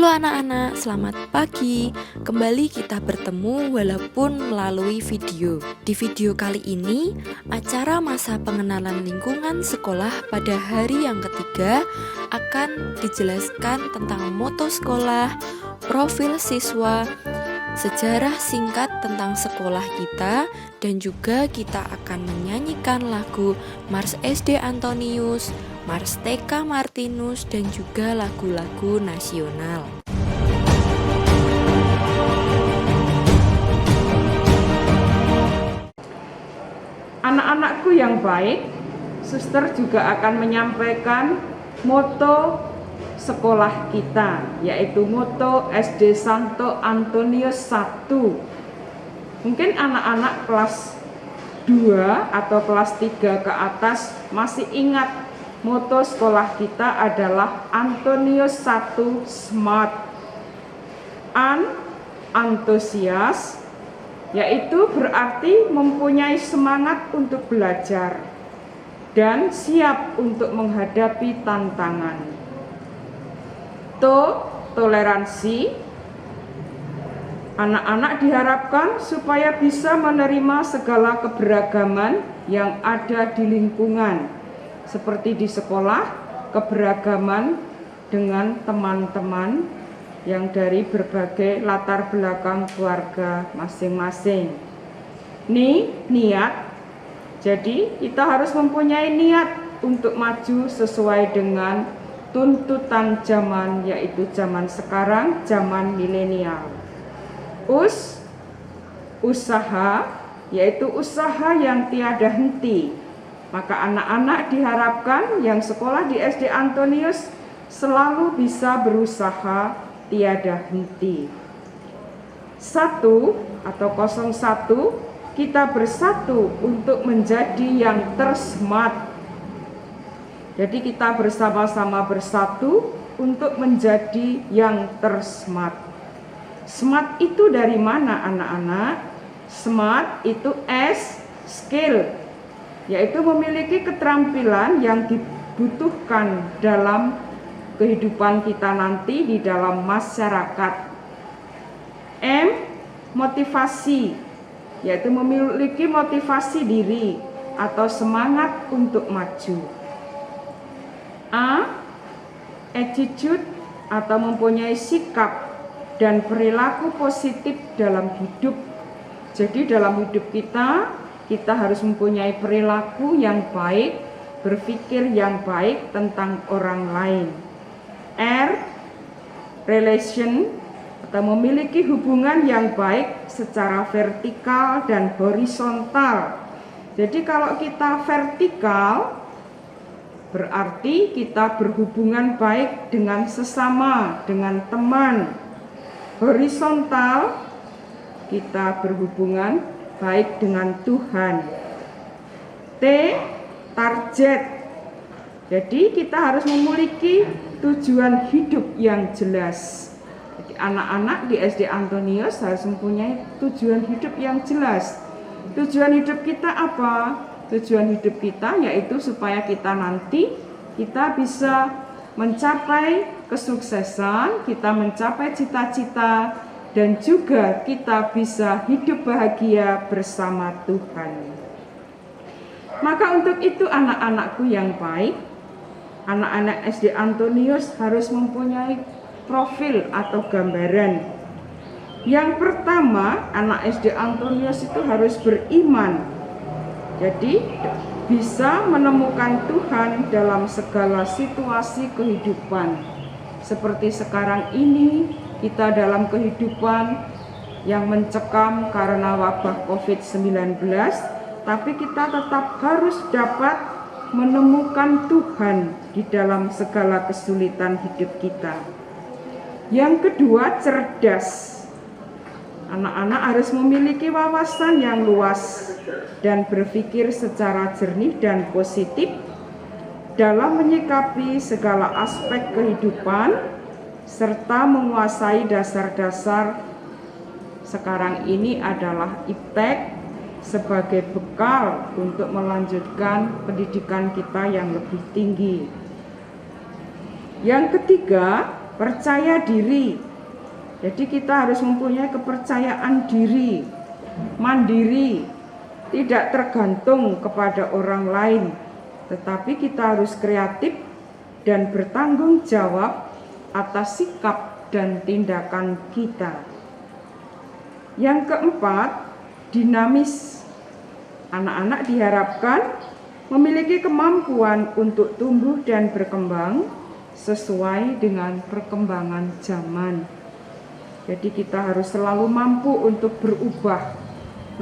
Halo anak-anak, selamat pagi. Kembali kita bertemu walaupun melalui video. Di video kali ini, acara masa pengenalan lingkungan sekolah pada hari yang ketiga akan dijelaskan tentang moto sekolah, profil siswa, sejarah singkat tentang sekolah kita, dan juga kita akan menyanyikan lagu Mars SD Antonius, Mars TK Martinus, dan juga lagu-lagu nasional. Anak-anakku yang baik, suster juga akan menyampaikan moto sekolah kita, yaitu moto SD Santo Antonius 1. Mungkin anak-anak kelas 2 atau kelas 3 ke atas masih ingat moto sekolah kita adalah Antonius 1 Smart. Antusias, yaitu berarti mempunyai semangat untuk belajar dan siap untuk menghadapi tantangan. Toleransi, anak-anak diharapkan supaya bisa menerima segala keberagaman yang ada di lingkungan. Seperti di sekolah, keberagaman dengan teman-teman yang dari berbagai latar belakang keluarga masing-masing. Niat, jadi kita harus mempunyai niat untuk maju sesuai dengan tuntutan zaman, yaitu zaman sekarang, zaman milenial. Usaha, yaitu usaha yang tiada henti. Maka anak-anak diharapkan yang sekolah di SD Antonius selalu bisa berusaha tiada henti. 1 atau 01, kita bersatu untuk menjadi yang tersmart. Jadi kita bersama-sama bersatu untuk menjadi yang tersmart. Smart itu dari mana anak-anak? Smart itu skill, yaitu memiliki keterampilan yang dibutuhkan dalam kehidupan kita nanti di dalam masyarakat. Motivasi, yaitu memiliki motivasi diri atau semangat untuk maju. Attitude, atau mempunyai sikap dan perilaku positif dalam hidup. Jadi dalam hidup kita harus mempunyai perilaku yang baik, berpikir yang baik tentang orang lain. Relation, atau memiliki hubungan yang baik secara vertikal dan horizontal. Jadi kalau kita vertikal, berarti kita berhubungan baik dengan sesama, dengan teman. Horizontal, kita berhubungan baik dengan Tuhan. Target. Jadi kita harus memiliki tujuan hidup yang jelas. Jadi anak-anak di SD Antonius harus mempunyai tujuan hidup yang jelas. Tujuan hidup kita apa? Tujuan hidup kita yaitu supaya kita nanti kita bisa mencapai kesuksesan, kita mencapai cita-cita, dan juga kita bisa hidup bahagia bersama Tuhan. Maka untuk itu anak-anakku yang baik, anak-anak SD Antonius harus mempunyai profil atau gambaran. Yang pertama, anak SD Antonius itu harus beriman. Jadi bisa menemukan Tuhan dalam segala situasi kehidupan. Seperti sekarang ini kita dalam kehidupan yang mencekam karena wabah COVID-19, tapi kita tetap harus dapat menemukan Tuhan di dalam segala kesulitan hidup kita. Yang kedua, cerdas. Anak-anak harus memiliki wawasan yang luas dan berpikir secara jernih dan positif dalam menyikapi segala aspek kehidupan, serta menguasai dasar-dasar sekarang ini adalah iptek sebagai bekal untuk melanjutkan pendidikan kita yang lebih tinggi. Yang ketiga, Percaya diri. Jadi kita harus mempunyai kepercayaan diri, mandiri, tidak tergantung kepada orang lain, tetapi kita harus kreatif dan bertanggung jawab atas sikap dan tindakan kita. Yang keempat, dinamis. Anak-anak diharapkan memiliki kemampuan untuk tumbuh dan berkembang sesuai dengan perkembangan zaman. Jadi kita harus selalu mampu untuk berubah,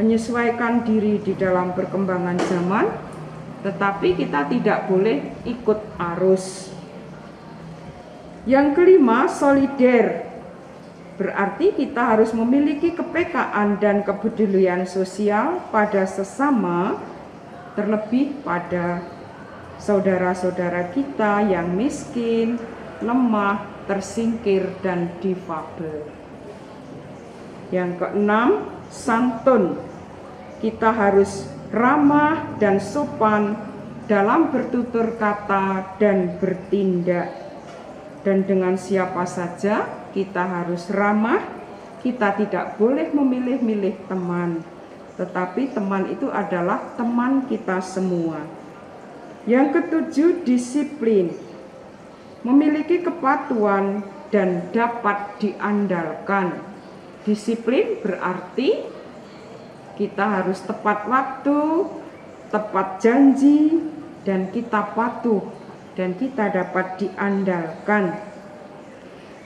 menyesuaikan diri di dalam perkembangan zaman, tetapi kita tidak boleh ikut arus. Yang kelima, solider. Berarti kita harus memiliki kepekaan dan kepedulian sosial pada sesama, terlebih pada saudara-saudara kita yang miskin, lemah, tersingkir, dan difabel. Yang keenam, santun. Kita harus ramah dan sopan dalam bertutur kata dan bertindak. Dan dengan siapa saja kita harus ramah, kita tidak boleh memilih-milih teman. Tetapi teman itu adalah teman kita semua. Yang ketujuh, disiplin. Memiliki kepatuhan dan dapat diandalkan. Disiplin berarti kita harus tepat waktu, tepat janji, dan kita patuh, dan kita dapat diandalkan.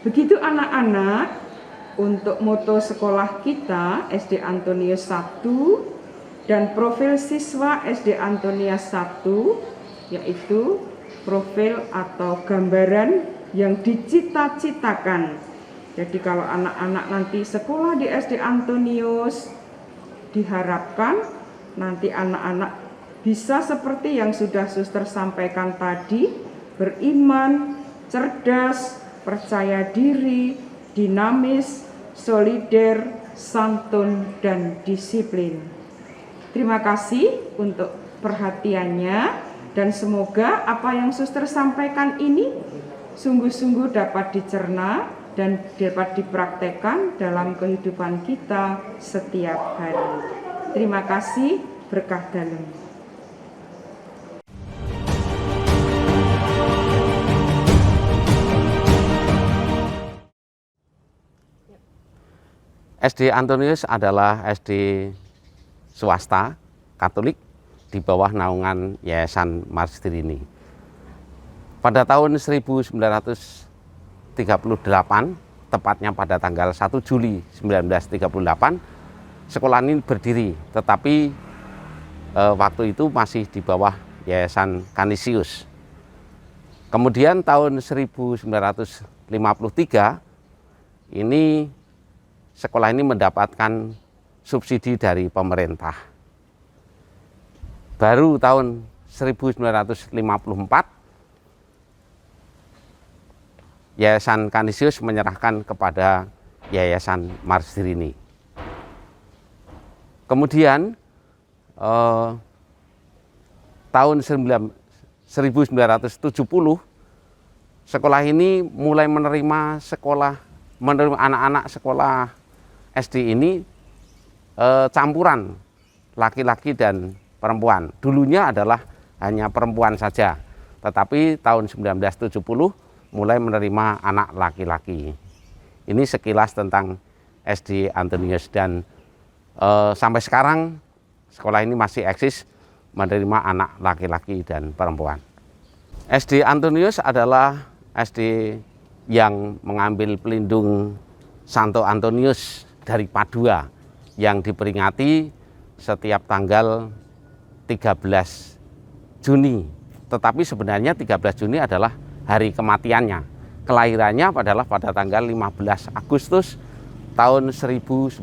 Begitu anak-anak, untuk moto sekolah kita SD Antonius 1 dan profil siswa SD Antonius 1, yaitu profil atau gambaran yang dicita-citakan. Jadi kalau anak-anak nanti sekolah di SD Antonius, diharapkan nanti anak-anak bisa seperti yang sudah suster sampaikan tadi, beriman, cerdas, percaya diri, dinamis, solider, santun, dan disiplin. Terima kasih untuk perhatiannya, dan semoga apa yang suster sampaikan ini sungguh-sungguh dapat dicerna dan dapat dipraktekkan dalam kehidupan kita setiap hari. Terima kasih, berkah dalam. SD Antonius adalah SD swasta Katolik di bawah naungan Yayasan Marsdirini. Pada tahun 1938, tepatnya pada tanggal 1 Juli 1938, sekolah ini berdiri, tetapi waktu itu masih di bawah Yayasan Canisius. Kemudian tahun 1953, ini sekolah ini mendapatkan subsidi dari pemerintah. Baru tahun 1954, Yayasan Canisius menyerahkan kepada Yayasan Marsdirini. Kemudian tahun 1970, sekolah ini mulai menerima anak-anak sekolah SD ini campuran laki-laki dan perempuan. Dulunya adalah hanya perempuan saja, tetapi tahun 1970 mulai menerima anak laki-laki. Ini sekilas tentang SD Antonius, dan sampai sekarang sekolah ini masih eksis menerima anak laki-laki dan perempuan. SD Antonius adalah SD yang mengambil pelindung Santo Antonius dari Padua yang diperingati setiap tanggal 13 Juni. Tetapi sebenarnya 13 Juni adalah hari kematiannya. Kelahirannya adalah pada tanggal 15 Agustus tahun 1195.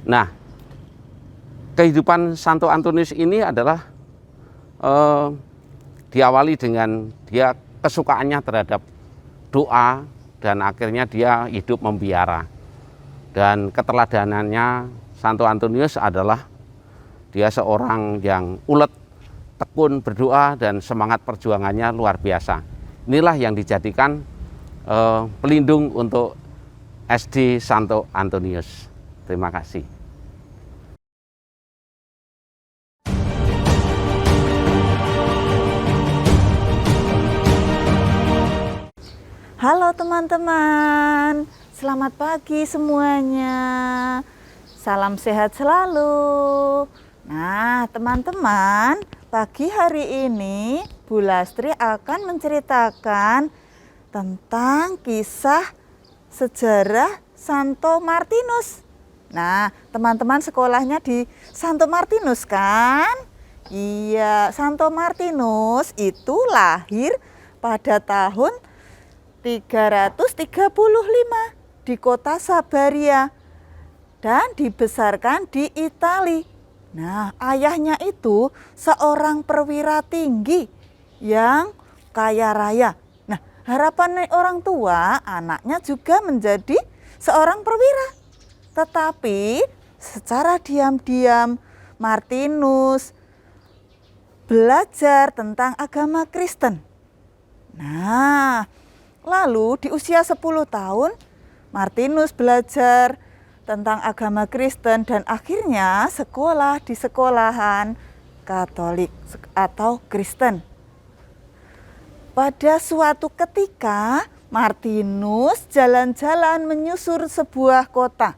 Nah, kehidupan Santo Antonius ini adalah diawali dengan dia kesukaannya terhadap doa, dan akhirnya dia hidup membiara. Dan keteladanannya Santo Antonius adalah dia seorang yang ulet, tekun berdoa, dan semangat perjuangannya luar biasa. Inilah yang dijadikan pelindung untuk SD Santo Antonius. Terima kasih. Halo teman-teman, selamat pagi semuanya. Salam sehat selalu. Nah teman-teman, pagi hari ini Bu Lastri akan menceritakan tentang kisah sejarah Santo Martinus. Nah teman-teman sekolahnya di Santo Martinus kan? Iya, Santo Martinus itu lahir pada tahun 335 di kota Sabaria dan dibesarkan di Italia. Nah, ayahnya itu seorang perwira tinggi yang kaya raya. Nah, harapan orang tua anaknya juga menjadi seorang perwira. Tetapi secara diam-diam Martinus belajar tentang agama Kristen. Nah, lalu di usia 10 tahun Martinus belajar tentang agama Kristen dan akhirnya sekolah di sekolahan Katolik atau Kristen. Pada suatu ketika Martinus jalan-jalan menyusur sebuah kota.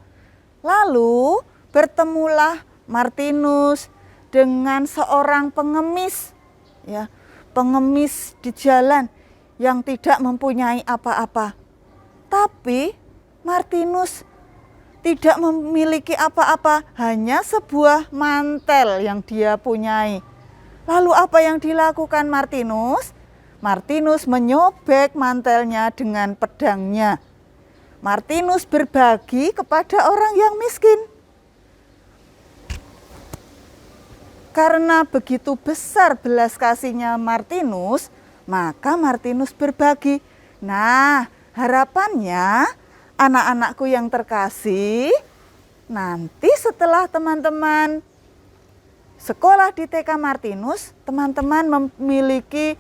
Lalu bertemulah Martinus dengan seorang pengemis, ya, pengemis di jalan yang tidak mempunyai apa-apa. Tapi Martinus tidak memiliki apa-apa, hanya sebuah mantel yang dia punyai. Lalu apa yang dilakukan Martinus? Martinus menyobek mantelnya dengan pedangnya. Martinus berbagi kepada orang yang miskin. Karena begitu besar belas kasihnya Martinus, maka Martinus berbagi. Nah, harapannya anak-anakku yang terkasih, nanti setelah teman-teman sekolah di TK Martinus, teman-teman memiliki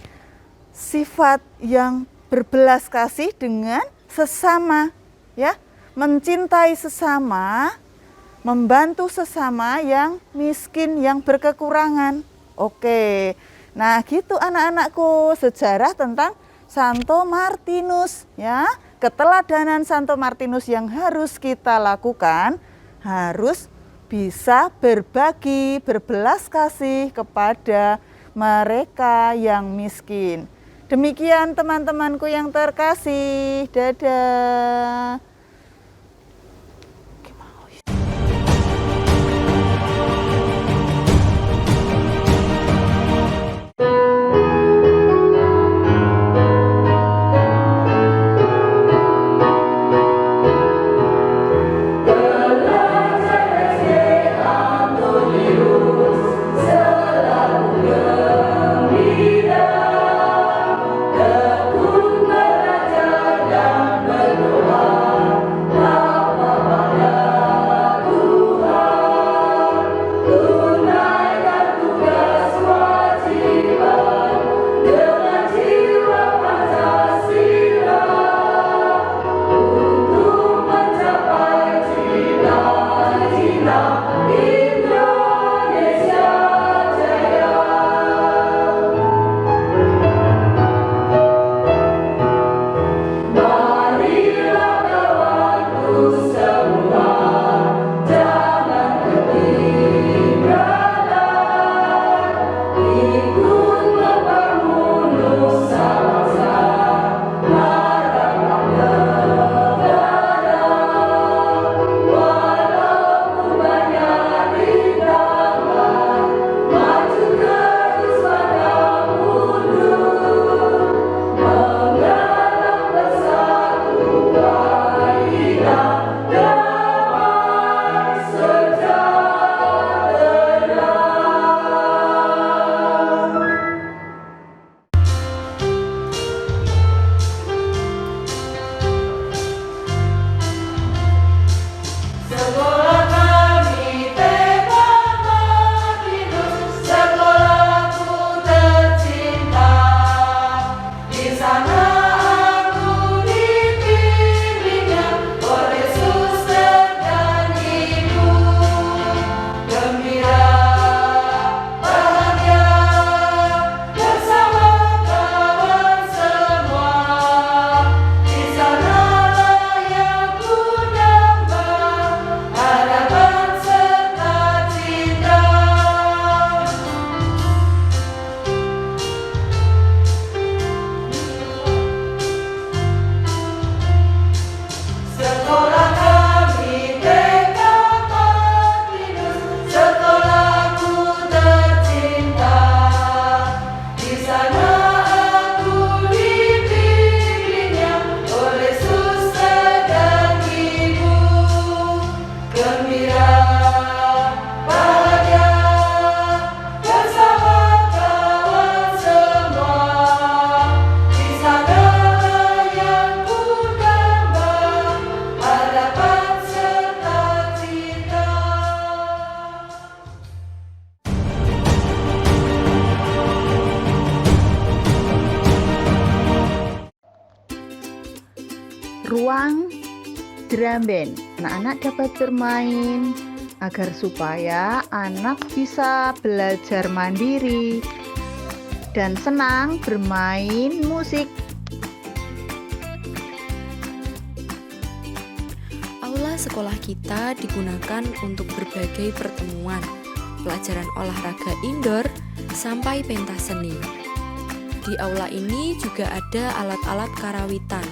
sifat yang berbelas kasih dengan sesama, ya, mencintai sesama, membantu sesama yang miskin, yang berkekurangan. Oke. Nah, gitu anak-anakku, sejarah tentang Santo Martinus, ya. Keteladanan Santo Martinus yang harus kita lakukan, harus bisa berbagi, berbelas kasih kepada mereka yang miskin. Demikian teman-temanku yang terkasih. Dadah. Tekun belajar dan berdoa. ruang drum band. Anak-anak dapat bermain agar supaya anak bisa belajar mandiri dan senang bermain musik. Aula sekolah kita digunakan untuk berbagai pertemuan, pelajaran olahraga indoor, sampai pentas seni. Di aula ini juga ada alat-alat karawitan.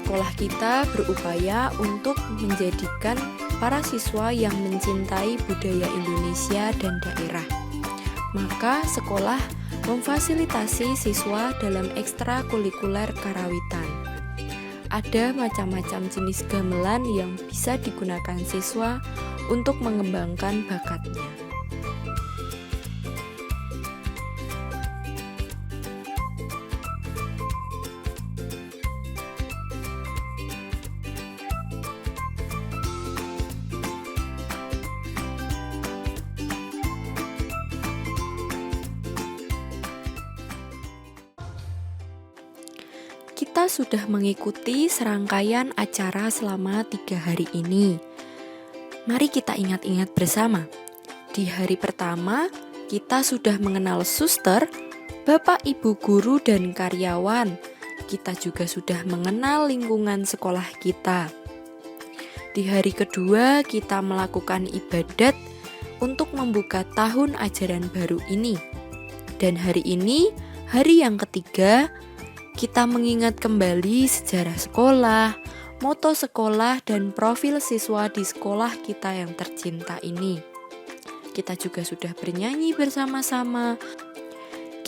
Sekolah kita berupaya untuk menjadikan para siswa yang mencintai budaya Indonesia dan daerah. Maka sekolah memfasilitasi siswa dalam ekstrakurikuler karawitan. Ada macam-macam jenis gamelan yang bisa digunakan siswa untuk mengembangkan bakatnya. Kita sudah mengikuti serangkaian acara selama 3 hari ini. Mari kita ingat-ingat bersama. Di hari pertama, kita sudah mengenal suster, Bapak Ibu guru dan karyawan. Kita juga sudah mengenal lingkungan sekolah kita. Di hari kedua, kita melakukan ibadat untuk membuka tahun ajaran baru ini. Dan hari ini, hari yang ketiga, kita mengingat kembali sejarah sekolah, moto sekolah, dan profil siswa di sekolah kita yang tercinta ini. Kita juga sudah bernyanyi bersama-sama.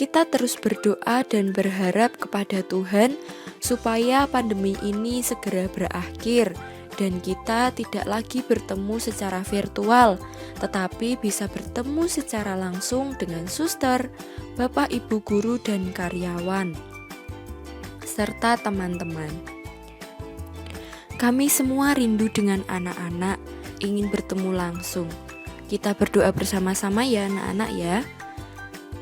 Kita terus berdoa dan berharap kepada Tuhan supaya pandemi ini segera berakhir dan kita tidak lagi bertemu secara virtual, tetapi bisa bertemu secara langsung dengan suster, Bapak Ibu guru dan karyawan, serta teman-teman. Kami semua rindu dengan anak-anak, ingin bertemu langsung. Kita berdoa bersama-sama ya anak-anak ya.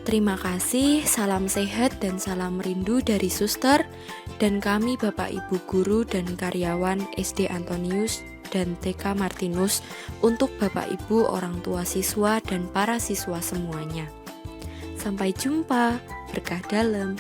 Terima kasih, salam sehat dan salam rindu dari suster dan kami Bapak Ibu guru dan karyawan SD Antonius dan TK Martinus untuk Bapak Ibu orang tua siswa dan para siswa semuanya. Sampai jumpa, berkah dalam.